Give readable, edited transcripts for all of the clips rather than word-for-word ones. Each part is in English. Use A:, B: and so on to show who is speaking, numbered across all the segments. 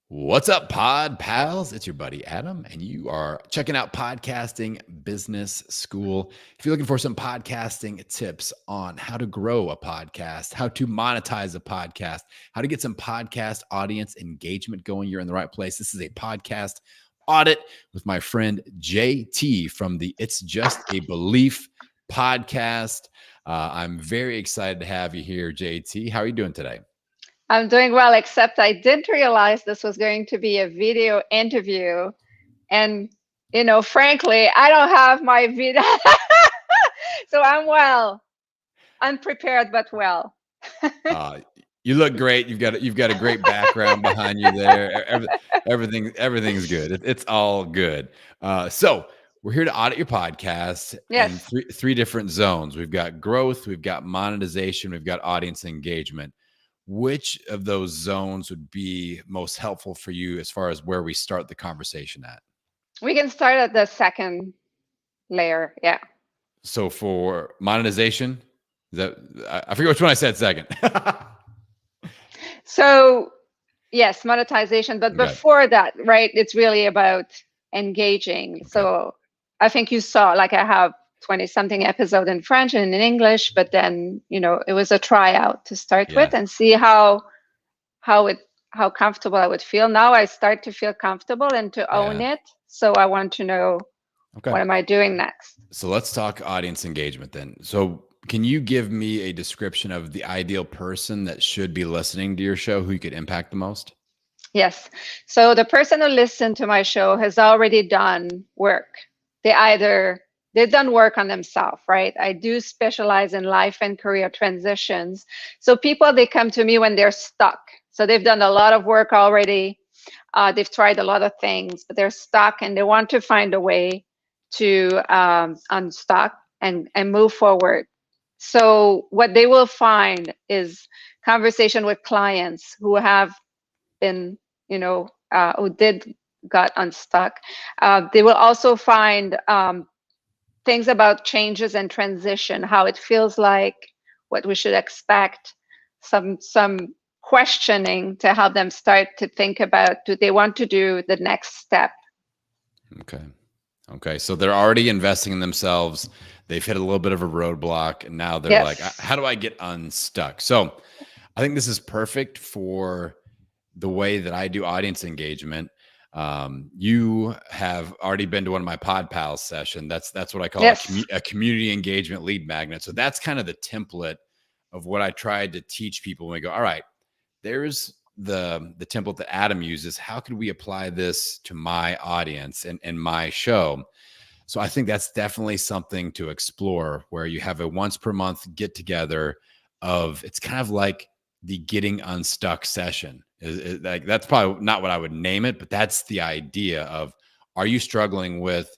A: What's up, pod pals? It's your buddy Adam, and you are checking out Podcasting Business School. If you're looking for some podcasting tips on how to grow a podcast, how to monetize a podcast, how to get some podcast audience engagement going, you're in the right place. This is a podcast audit with my friend JT from the It's Just a Belief podcast. I'm very excited to have you here, JT. How are you doing today?
B: I'm doing well, except I didn't realize this was going to be a video interview. And, frankly, I don't have my video. So I'm well, unprepared, but well.
A: You look great. You've got a great background behind you there. Everything's good. It's all good. So we're here to audit your podcast in three different zones. We've got growth, we've got monetization, we've got audience engagement. Which of those zones would be most helpful for you as far as where we start the conversation at?
B: We can start at the second layer. Yeah.
A: So for monetization, I forget which one I said second.
B: So yes, monetization. But before that, right, it's really about engaging. Okay. So I think you saw, like, I have 20-something episode in French and in English, but then, it was a tryout to start with and see how comfortable I would feel. Now I start to feel comfortable and to own it. So I want to know, what am I doing next?
A: So let's talk audience engagement then. So can you give me a description of the ideal person that should be listening to your show, who you could impact the most?
B: Yes. So the person who listened to my show has already done work. They've done work on themselves, right? I do specialize in life and career transitions. So people, they come to me when they're stuck. So they've done a lot of work already. They've tried a lot of things, but they're stuck and they want to find a way to unstuck and move forward. So what they will find is conversation with clients who have been, who got unstuck. They will also find things about changes and transition, how it feels like, what we should expect, some questioning to help them start to think about, do they want to do the next step?
A: Okay. So they're already investing in themselves. They've hit a little bit of a roadblock, and now they're like, how do I get unstuck? So I think this is perfect for the way that I do audience engagement. You have already been to one of my Pod Pals session. That's what I call a community engagement lead magnet. So that's kind of the template of what I tried to teach people when we go, all right, there's the template that Adam uses. How could we apply this to my audience and my show? So I think that's definitely something to explore, where you have a once per month get together of, it's kind of like the getting unstuck session. Like, that's probably not what I would name it, but that's the idea of, are you struggling with,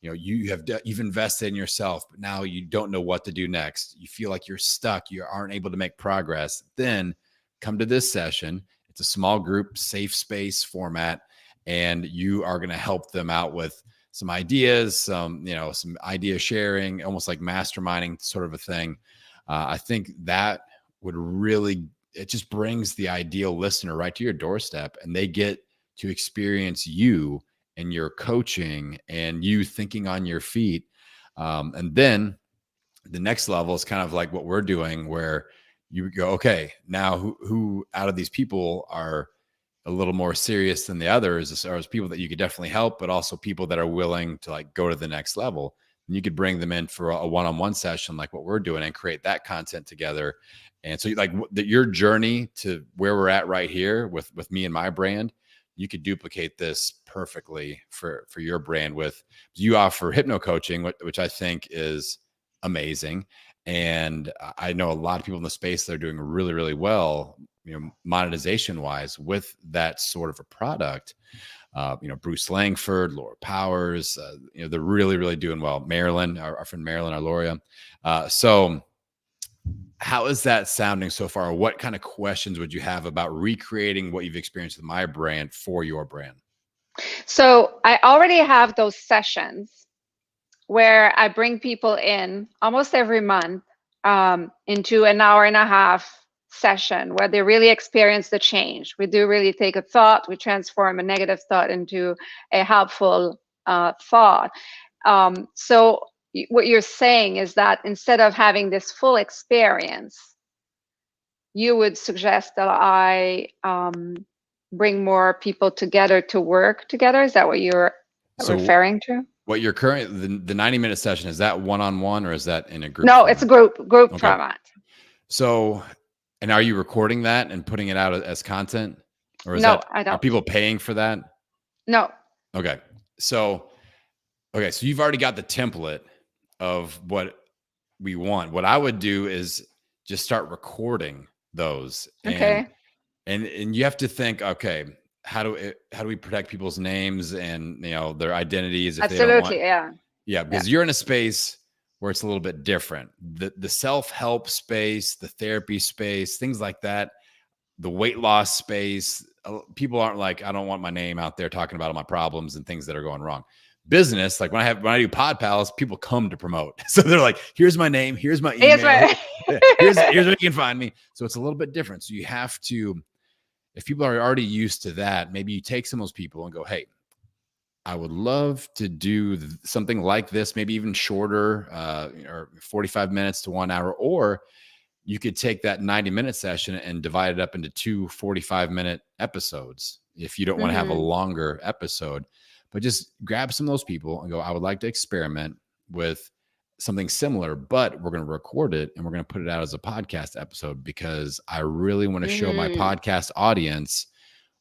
A: you've invested in yourself, but now you don't know what to do next. You feel like you're stuck. You aren't able to make progress. Then come to this session. It's a small group, safe space format, and you are going to help them out with some ideas, some idea sharing, almost like masterminding sort of a thing. I think that would really, it just brings the ideal listener right to your doorstep, and they get to experience you and your coaching and you thinking on your feet. And then the next level is kind of like what we're doing, where you go, okay, now who out of these people are a little more serious than the others, as far as people that you could definitely help, but also people that are willing to, like, go to the next level. And you could bring them in for a one-on-one session like what we're doing and create that content together. And so, like, your journey to where we're at right here with me and my brand, you could duplicate this perfectly for your brand. You offer hypno coaching, which I think is amazing. And I know a lot of people in the space that are doing really, really well, monetization wise, with that sort of a product. Bruce Langford, Laura Powers, they're really, really doing well. Marilyn, our friend Marilyn, our Loria. So how is that sounding so far? What kind of questions would you have about recreating what you've experienced with my brand for your brand?
B: So I already have those sessions where I bring people in almost every month into an hour and a half session where they really experience the change. We do really take a thought, we transform a negative thought into a helpful thought. So what you're saying is that instead of having this full experience, you would suggest that I bring more people together to work together. Is that what you're referring to?
A: What your current, the 90-minute session, is that one-on-one or is that in a group?
B: No, it's a group format.
A: So, and are you recording that and putting it out as content? Or is
B: I don't.
A: Are people paying for that?
B: No.
A: Okay. So you've already got the template of what we want. What I would do is just start recording those.
B: Okay.
A: And you have to think, okay, how do we protect people's names and their identities if
B: Absolutely,
A: they don't want,
B: yeah.
A: Because you're in a space where it's a little bit different. The self-help space, the therapy space, things like that, the weight loss space, people aren't like, I don't want my name out there talking about all my problems and things that are going wrong. Business, like when I do Pod Pals, people come to promote. So they're like, here's my name, here's my email, here's where you can find me. So it's a little bit different. So you have to, if people are already used to that, maybe you take some of those people and go, hey, I would love to do something like this, maybe even shorter, or 45 minutes to 1 hour, or you could take that 90-minute session and divide it up into 2 45-minute episodes if you don't want to have a longer episode. But just grab some of those people and go, I would like to experiment with something similar, but we're going to record it and we're going to put it out as a podcast episode because I really want to show my podcast audience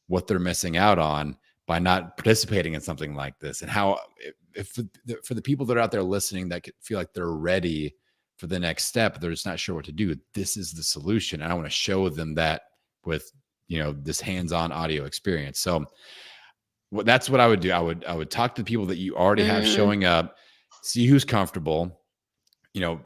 A: what they're missing out on by not participating in something like this, and how for the people that are out there listening that could feel like they're ready for the next step, they're just not sure what to do. This is the solution. And I want to show them that with, this hands-on audio experience. So that's what I would do. I would talk to the people that you already have showing up, see who's comfortable,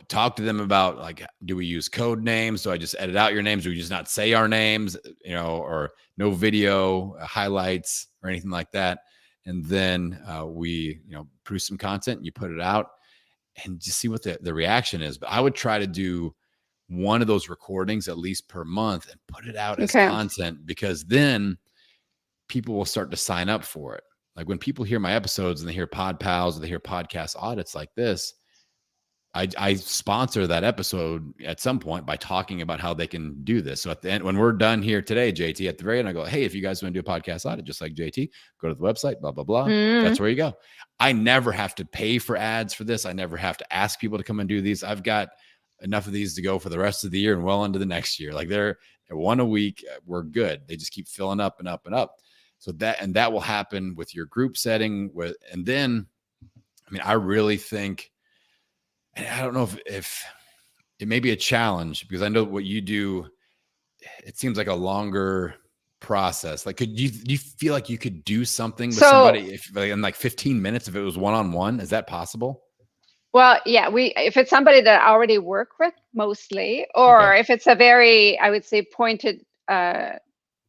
A: talk to them about, like, do we use code names? Do I just edit out your names? Do we just not say our names, or no video highlights or anything like that? And then we, produce some content and you put it out and just see what the reaction is. But I would try to do one of those recordings at least per month and put it out as content, because then people will start to sign up for it. Like when people hear my episodes and they hear Pod Pals or they hear podcast audits like this, I sponsor that episode at some point by talking about how they can do this. So at the end, when we're done here today, JT, at the very end, I go, hey, if you guys want to do a podcast audit, just like JT, go to the website, blah, blah, blah. That's where you go. I never have to pay for ads for this. I never have to ask people to come and do these. I've got enough of these to go for the rest of the year and well into the next year. Like they're one a week. We're good. They just keep filling up and up and up. So that will happen with your group setting and then, I really think, and I don't know if it may be a challenge, because I know what you do, it seems like a longer process. Like, do you feel like you could do something with somebody in like 15 minutes if it was one-on-one? Is that possible?
B: Well, yeah, if it's somebody that I already work with mostly, or if it's a very, I would say, pointed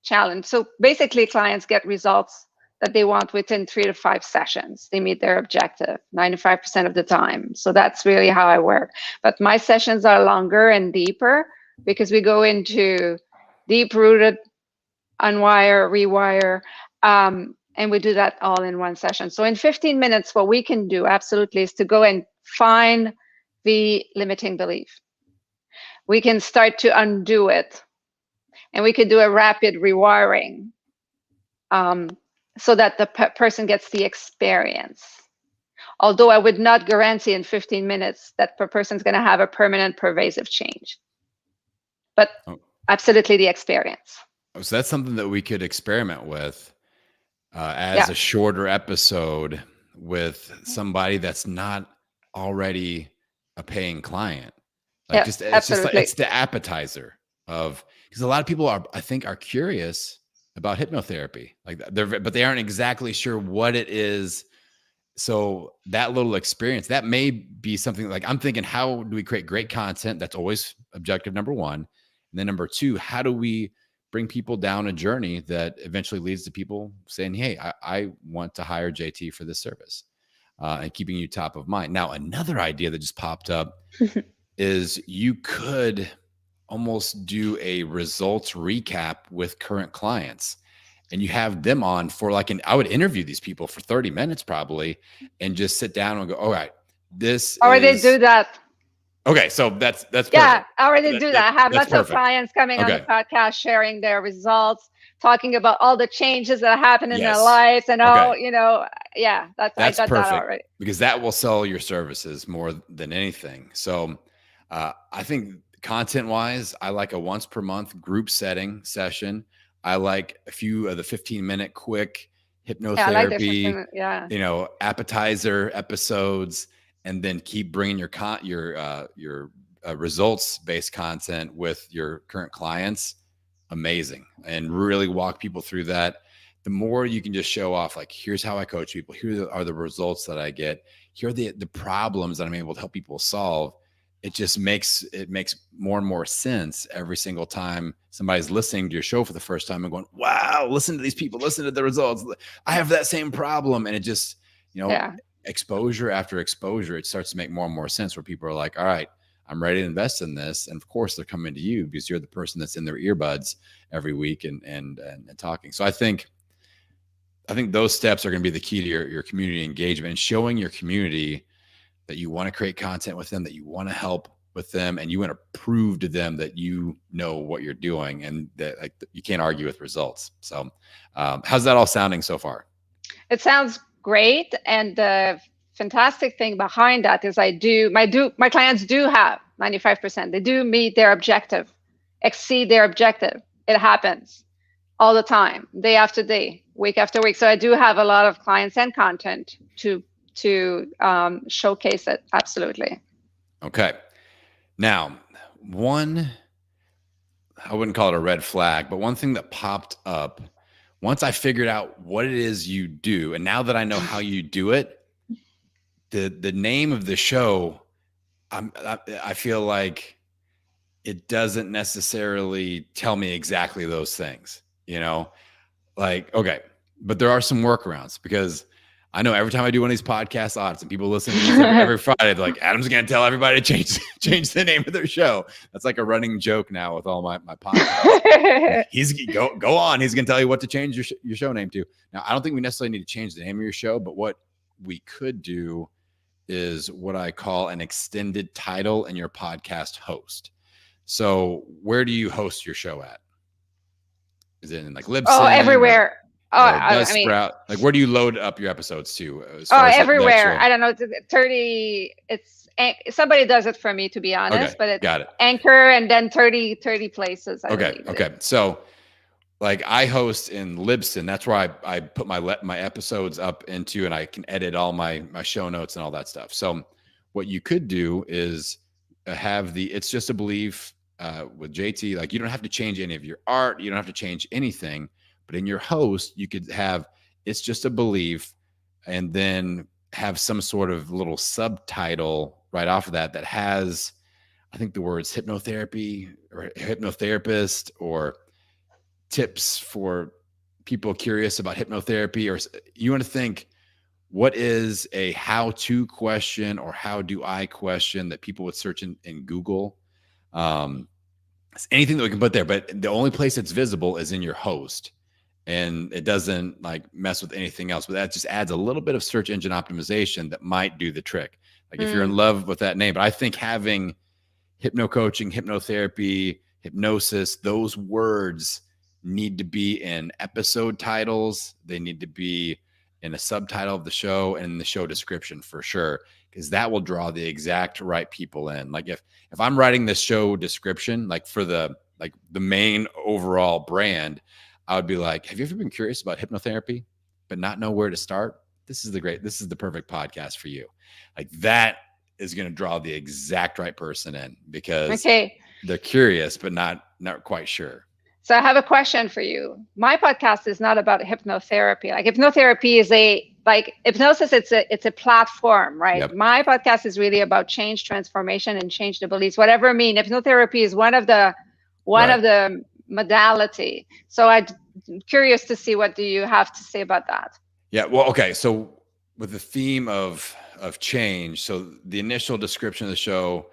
B: challenge. So basically clients get results that they want within 3 to 5 sessions. They meet their objective 95% of the time. So that's really how I work. But my sessions are longer and deeper because we go into deep-rooted, unwire, rewire, and we do that all in one session. So in 15 minutes, what we can do absolutely is to go and find the limiting belief. We can start to undo it, and we can do a rapid rewiring so that the person gets the experience. Although I would not guarantee in 15 minutes that the person's going to have a permanent, pervasive change, but absolutely the experience.
A: So that's something that we could experiment with as a shorter episode with somebody that's not already a paying client. Like it's the appetizer of, because a lot of people are curious about hypnotherapy, but they aren't exactly sure what it is. So that little experience, that may be something like, I'm thinking, how do we create great content? That's always objective number one. And then number two, how do we bring people down a journey that eventually leads to people saying, hey, I want to hire JT for this service, and keeping you top of mind. Now, another idea that just popped up is you could almost do a results recap with current clients, and you have them on for like I would interview these people for 30 minutes probably, and just sit down and go, all right, this
B: Or they do
A: is
B: that.
A: okay. So that's perfect.
B: Yeah, I already do that. I have
A: That's
B: lots of
A: perfect.
B: clients coming on the
A: Okay.
B: podcast, sharing their results, talking about all the changes that happen in their
A: Yes.
B: lives, and all,
A: Okay.
B: yeah, I
A: That's
B: got that
A: perfect
B: already.
A: because that will sell your services more than anything. So I think content wise, I like a once per month group setting session. I like a few of the 15-minute quick
B: Yeah, I like the
A: hypnotherapy,
B: 15. Yeah.
A: appetizer episodes, and then keep bringing your results based content with your current clients. Amazing. And really walk people through that. The more you can just show off, like, here's how I coach people, here are the results that I get, here are the problems that I'm able to help people solve. It makes more and more sense every single time somebody's listening to your show for the first time and going, wow, listen to these people, listen to the results. I have that same problem. And it just, exposure after exposure, it starts to make more and more sense where people are like, all right, I'm ready to invest in this. And of course they're coming to you because you're the person that's in their earbuds every week and talking. So I think those steps are going to be the key to your community engagement, and showing your community that you want to create content with them, that you want to help with them, and you want to prove to them that you know what you're doing, and that you can't argue with results. So how's that all sounding so far?
B: It sounds great. And the fantastic thing behind that is my clients do have 95%. They do meet their objective, exceed their objective. It happens all the time, day after day, week after week. So I do have a lot of clients and content to showcase it. Absolutely.
A: Okay. Now, I wouldn't call it a red flag, but one thing that popped up once I figured out what it is you do, and now that I know how you do it, the name of the show, I feel like it doesn't necessarily tell me exactly those things, like, okay, but there are some workarounds, because I know every time I do one of these podcast audits and people listen to these every Friday, they're like, Adam's going to tell everybody to change the name of their show. That's like a running joke now with all my podcasts. He's go on. He's going to tell you what to change your show name to. Now, I don't think we necessarily need to change the name of your show, but what we could do is what I call an extended title in your podcast host. So where do you host your show at? Is it in like Libsyn?
B: Oh, everywhere.
A: Buzzsprout. Like, where do you load up your episodes to?
B: Everywhere. I don't know. 30. Somebody does it for me, to be honest.
A: Okay,
B: but it's
A: got it.
B: Anchor, and then 30 places.
A: Okay. So, like, I host in Libsyn. That's where I put my episodes up into, and I can edit all my show notes and all that stuff. So, what you could do is have It's Just a Belief with JT. Like, you don't have to change any of your art. You don't have to change anything. But in your host, you could have It's Just a Belief, and then have some sort of little subtitle right off of that has, I think, the words hypnotherapy or hypnotherapist, or tips for people curious about hypnotherapy. Or you want to think, what is a how-to question or how do I question that people would search in Google? Anything that we can put there, but the only place it's visible is in your host. And it doesn't like mess with anything else, but that just adds a little bit of search engine optimization that might do the trick. Like, if you're in love with that name, but I think having hypno coaching, hypnotherapy, hypnosis, those words need to be in episode titles. They need to be in a subtitle of the show and in the show description for sure, because that will draw the exact right people in. Like, if I'm writing this show description, like for the main overall brand, I would be like, have you ever been curious about hypnotherapy, but not know where to start? This is the perfect podcast for you. Like, that is going to draw the exact right person in, because they're curious, but not quite sure.
B: So I have a question for you. My podcast is not about hypnotherapy. Like, hypnotherapy is hypnosis. It's a platform, right? Yep. My podcast is really about change, transformation, and change the beliefs, whatever mean. Hypnotherapy is one of the modality. So I'm curious to see, what do you have to say about that?
A: Yeah, well, okay. So with the theme of change, so the initial description of the show,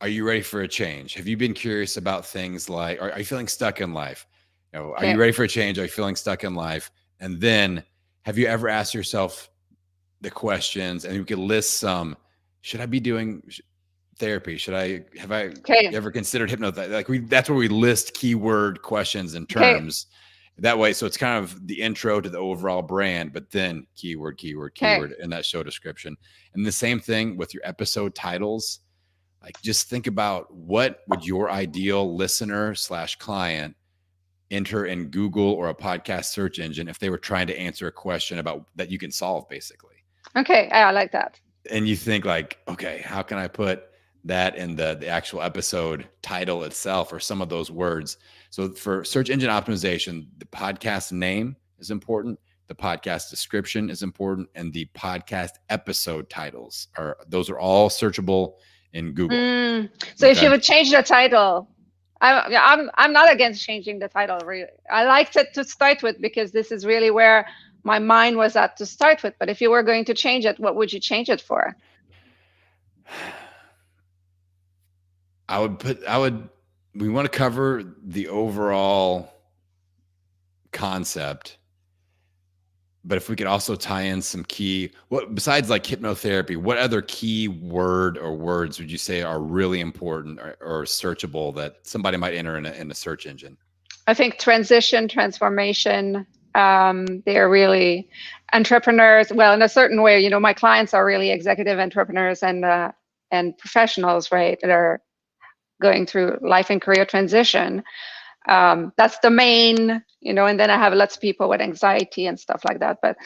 A: are you ready for a change? Have you been curious about things like, are you feeling stuck in life? Are you ready for a change? Are you feeling stuck in life? And then have you ever asked yourself the questions, and you could list some, should I be doing therapy? Have I ever considered hypnotherapy? Like that's where we list keyword questions and terms that way. So it's kind of the intro to the overall brand, but then keyword in that show description. And the same thing with your episode titles. Like just think about what would your ideal listener / client enter in Google or a podcast search engine if they were trying to answer a question about that you can solve, basically.
B: Okay, I like that.
A: And you think like, okay, how can I put that in the actual episode title itself or some of those words? So for search engine optimization, the podcast name is important, the podcast description is important, and the podcast episode titles are all searchable in Google.
B: So if you would change the title, I'm not against changing the title, really. I liked it to start with because this is really where my mind was at to start with. But if you were going to change it, what would you change it for?
A: We want to cover the overall concept, but if we could also tie in some besides like hypnotherapy, what other key word or words would you say are really important or searchable that somebody might enter in a search engine?
B: I think transformation. They're really entrepreneurs. Well, in a certain way, my clients are really executive entrepreneurs and professionals, right, that are going through life and career transition. That's the main, and then I have lots of people with anxiety and stuff like that. But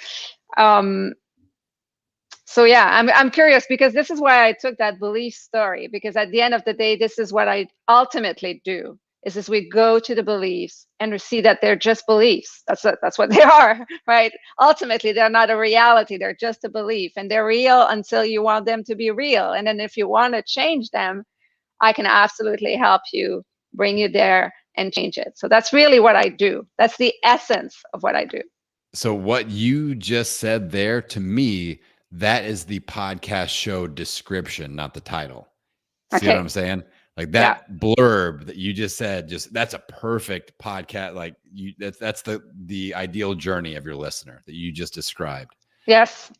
B: so yeah, I'm curious because this is why I took that belief story, because at the end of the day, this is what I ultimately do. Is we go to the beliefs and we see that they're just beliefs. That's what they are, right? Ultimately, they're not a reality. They're just a belief, and they're real until you want them to be real. And then if you want to change them, I can absolutely help you, bring you there and change it. So that's really what I do. That's the essence of what I do.
A: So what you just said there, to me, that is the podcast show description, not the title. See what I'm saying? Like that blurb that you just said, that's a perfect podcast. Like that's the ideal journey of your listener that you just described.
B: Yes.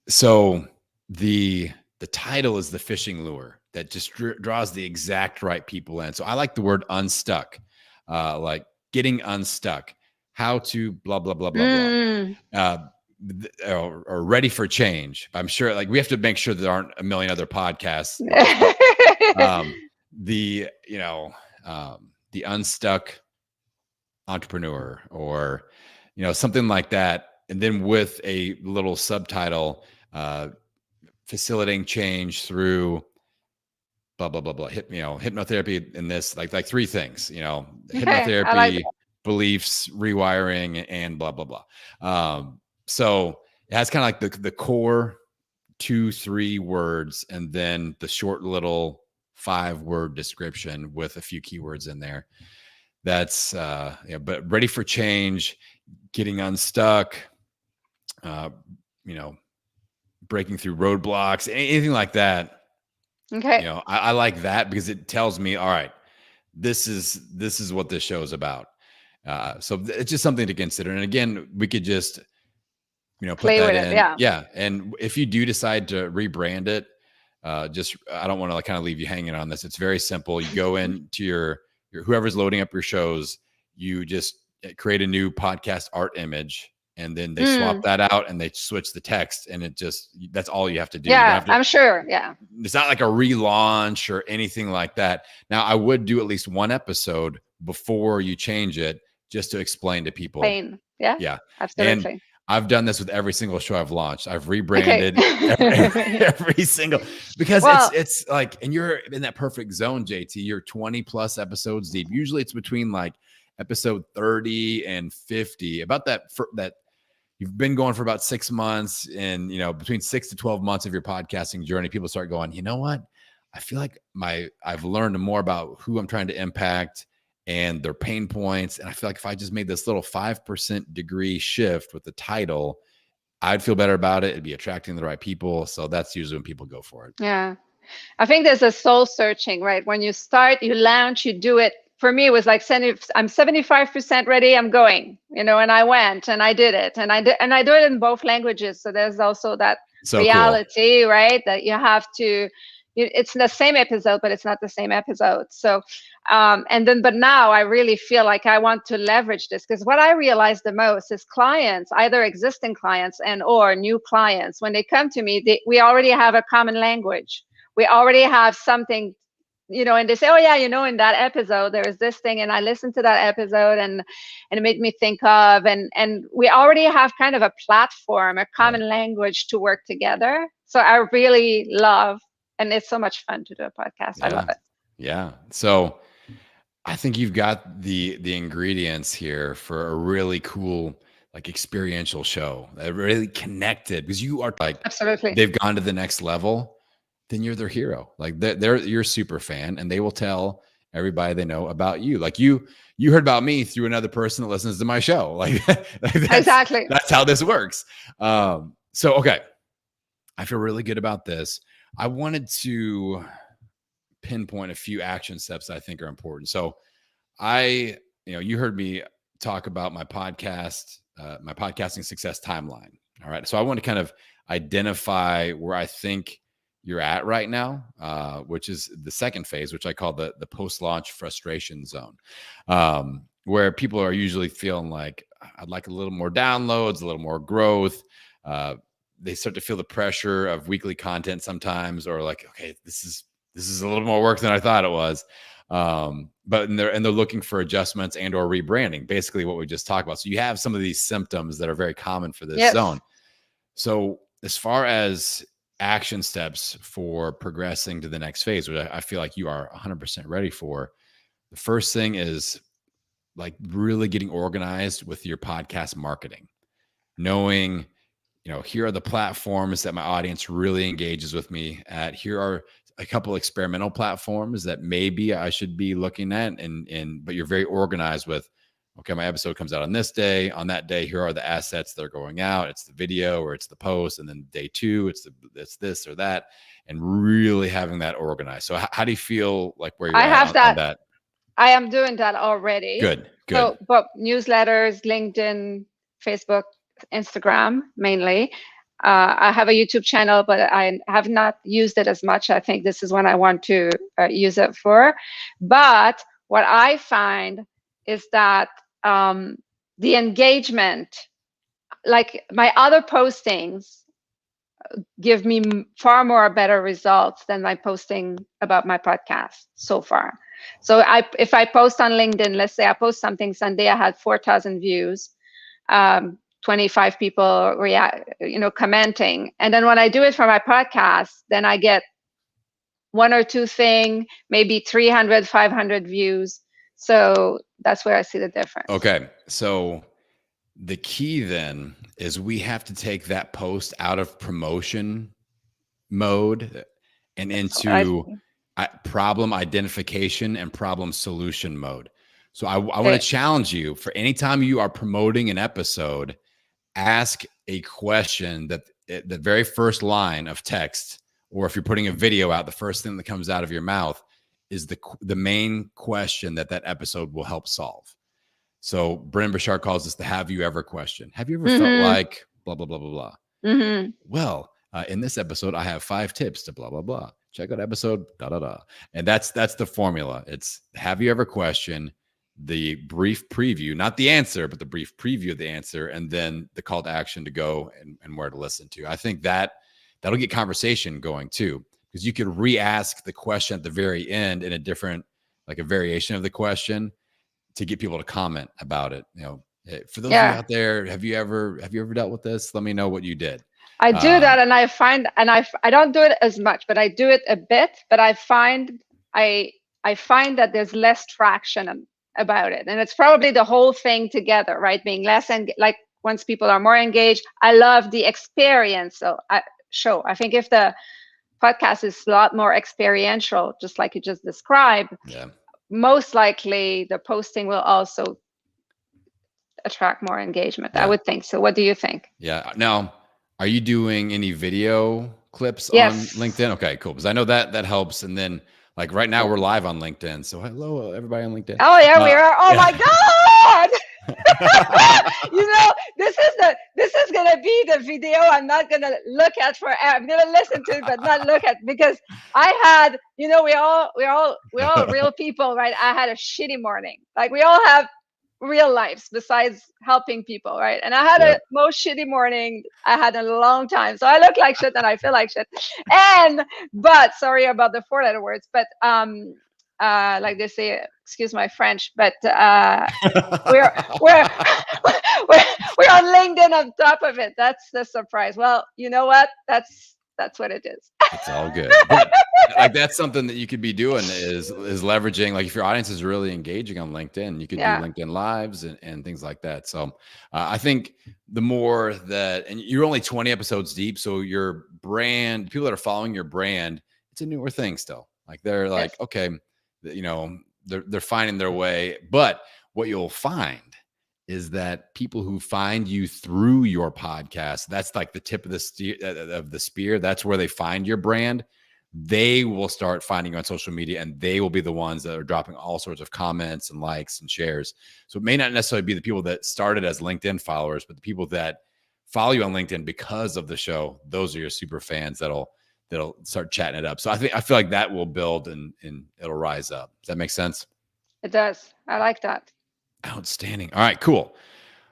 A: So the title is the fishing lure that just draws the exact right people in. So I like the word unstuck, like getting unstuck, how to blah, blah, blah, blah, blah. Or ready for change. I'm sure like we have to make sure there aren't a million other podcasts. The unstuck entrepreneur or, something like that. And then with a little subtitle, facilitating change through blah, blah, blah, blah, hypnotherapy in this, like three things, hypnotherapy, beliefs, rewiring, and blah, blah, blah. So it has kind of like the core 2-3 words, and then the short little 5-word description with a few keywords in there. That's but ready for change, getting unstuck, breaking through roadblocks, anything like that.
B: Okay.
A: I like that because it tells me, all right, this is what this show is about. So it's just something to consider. And again, we could just, put
B: play
A: that
B: with
A: in.
B: It,
A: yeah. And if you do decide to rebrand it, I don't want to kind of leave you hanging on this. It's very simple. You go into your whoever's loading up your shows, you just create a new podcast art image, and then they swap that out and they switch the text, and that's all you have to do.
B: Yeah, I'm sure. Yeah.
A: It's not like a relaunch or anything like that. Now, I would do at least one episode before you change it just to explain to people.
B: Yeah. Yeah. Absolutely.
A: And I've done this with every single show I've launched. I've rebranded every single, because it's like, and you're in that perfect zone, JT. You're 20 plus episodes deep. Usually it's between like episode 30 and 50. About that you've been going for about 6 months, and between 6 to 12 months of your podcasting journey, people start going, you know what? I feel like I've learned more about who I'm trying to impact and their pain points. And I feel like if I just made this little 5% degree shift with the title, I'd feel better about it. It'd be attracting the right people. So that's usually when people go for it.
B: Yeah. I think there's a soul searching, right? When you start, you launch, you do it. For me, it was like, I'm 75% ready, I'm going, and I went and I did it. And I do it in both languages. So there's also that
A: So cool.
B: reality, right? That you have to, it's the same episode, but it's not the same episode. So, but now I really feel like I want to leverage this, because what I realize the most is clients, either existing clients or new clients, when they come to me, we already have a common language. We already have something, and they say, oh yeah, in that episode there was this thing, and I listened to that episode, and it made me think of, and we already have kind of a platform, a common language to work together. So I really love, and it's so much fun to do a podcast. I love it.
A: Yeah. So I think you've got the ingredients here for a really cool, like, experiential show that really connected, because you are like,
B: absolutely,
A: they've gone to the next level. Then you're their hero. Like, you're a super fan, and they will tell everybody they know about you. Like, you heard about me through another person that listens to my show. Like,
B: exactly.
A: That's how this works. So, okay. I feel really good about this. I wanted to pinpoint a few action steps that I think are important. So you heard me talk about my podcast, my podcasting success timeline. All right. So I want to kind of identify where I think you're at right now, which is the second phase, which I call the post-launch frustration zone, where people are usually feeling like, I'd like a little more downloads, a little more growth. They start to feel the pressure of weekly content sometimes, or like, okay, this is a little more work than I thought it was. But they're looking for adjustments and or rebranding, basically what we just talked about. So you have some of these symptoms that are very common for this zone. So as far as action steps for progressing to the next phase, which I feel like you are 100% ready for, the first thing is like really getting organized with your podcast marketing, knowing, here are the platforms that my audience really engages with me at. Here are a couple experimental platforms that maybe I should be looking at, but you're very organized with, okay, my episode comes out on this day. On that day, here are the assets that are going out. It's the video or it's the post. And then day 2, it's this or that, and really having that organized. So how do you feel like where you're at on that?
B: I am doing that already.
A: Good.
B: So, but newsletters, LinkedIn, Facebook, Instagram, mainly. I have a YouTube channel, but I have not used it as much. I think this is what I want to use it for. But what I find is that the engagement, like my other postings, give me far more better results than my posting about my podcast so far. So if I post on LinkedIn, let's say I post something Sunday, I had 4,000 views, 25 people commenting. And then when I do it for my podcast, then I get 1 or 2 thing, maybe 300, 500 views. So that's where I see the difference.
A: Okay. So the key then is we have to take that post out of promotion mode and into problem identification and problem solution mode. So I want to challenge you, for any time you are promoting an episode, ask a question that the very first line of text, or if you're putting a video out, the first thing that comes out of your mouth is the main question that episode will help solve. So Brendon Burchard calls this the "Have you ever" question. Have you ever felt like blah, blah, blah, blah, blah? Mm-hmm. Well, in this episode, I have 5 tips to blah, blah, blah. Check out episode da, da, da. And that's the formula. It's have you ever question, the brief preview, not the answer, but the brief preview of the answer, and then the call to action to go and where to listen to. I think that'll get conversation going too, because you could re-ask the question at the very end in a different, like a variation of the question, to get people to comment about it. For those of you out there, have you ever dealt with this? Let me know what you did.
B: I do that, and I find, and I don't do it as much, but I do it a bit. But I find that there's less traction about it, and it's probably the whole thing together, right? Being less, and like once people are more engaged, I love the experience. So I think if the podcast is a lot more experiential, just like you just described, most likely the posting will also attract more engagement. I would think so. What do you think?
A: Yeah. Now, Are you doing any video clips on
B: Yes.
A: LinkedIn? Okay, cool. Because I know that helps. And then like right now we're live on LinkedIn. So hello everybody on LinkedIn.
B: Oh yeah, we are. Oh
A: Yeah.
B: my God. This is gonna be the video I'm not gonna look at for. I'm gonna listen to it, but not look at, because I had, we're all real people, right? I had a shitty morning. Like we all have real lives besides helping people, right? And I had a most shitty morning I had in a long time. So I look like shit and I feel like shit. But sorry about the 4-letter words, but like they say, excuse my French, but we're we're we're on LinkedIn on top of it. That's the surprise. Well, you know what? That's what it is.
A: It's all good. But like that's something that you could be doing is leveraging, like if your audience is really engaging on LinkedIn, you could do LinkedIn lives and things like that. So I think the more that, and you're only 20 episodes deep, so your brand, people that are following your brand, it's a newer thing still. Like they're like, okay, they're finding their way. But what you'll find is that people who find you through your podcast, that's like the tip of the spear. That's where they find your brand. They will start finding you on social media, and they will be the ones that are dropping all sorts of comments and likes and shares. So it may not necessarily be the people that started as LinkedIn followers, but the people that follow you on LinkedIn because of the show. Those are your super fans that'll start chatting it up. So I feel like that will build and it'll rise up. Does that make sense?
B: It does. I like that.
A: Outstanding. All right, cool.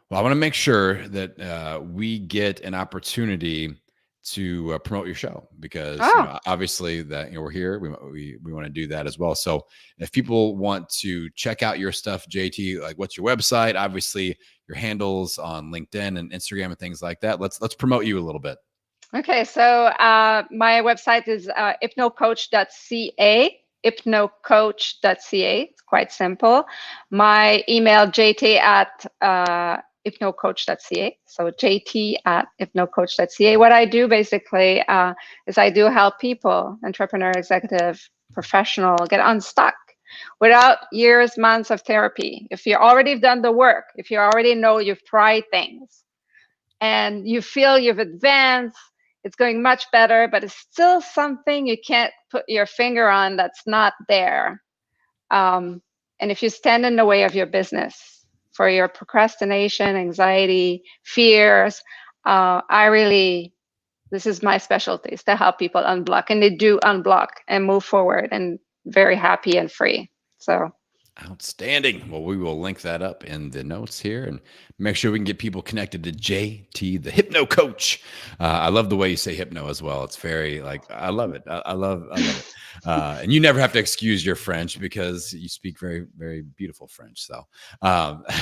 A: Well, I want to make sure that we get an opportunity to promote your show because obviously that we're here. We want to do that as well. So if people want to check out your stuff, JT, like what's your website? Obviously, your handles on LinkedIn and Instagram and things like that. Let's promote you a little bit.
B: Okay, so my website is hypnocoach.ca. hypnocoach.ca. It's quite simple. My email, jt@hypnocoach.ca. So jt@hypnocoach.ca. What I do basically is I do help people, entrepreneur, executive, professional, get unstuck without years, months of therapy. If you already done the work, if you already know you've tried things and you feel you've advanced, it's going much better, but it's still something you can't put your finger on that's not there. And if you stand in the way of your business for your procrastination, anxiety, fears, this is my specialty, is to help people unblock. And they do unblock and move forward and very happy and free. So
A: outstanding. Well, we will link that up in the notes here and make sure we can get people connected to JT, the Hypno Coach. I love the way you say hypno as well. It's very I love it. I love it. And you never have to excuse your French because you speak very, very beautiful French. So,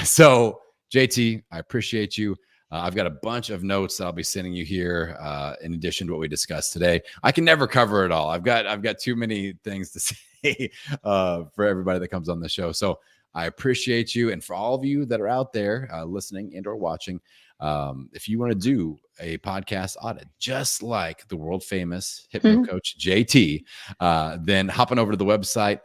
A: so JT, I appreciate you. I've got a bunch of notes that I'll be sending you here in addition to what we discussed today. I can never cover it all. I've got too many things to say for everybody that comes on the show. So I appreciate you. And for all of you that are out there listening and or watching, if you want to do a podcast audit, just like the world famous hypno coach JT, then hop on over to the website,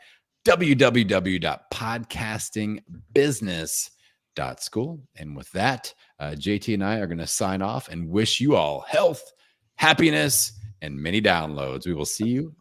A: www.podcastingbusiness.school. And with that, JT and I are going to sign off and wish you all health, happiness, and many downloads. We will see you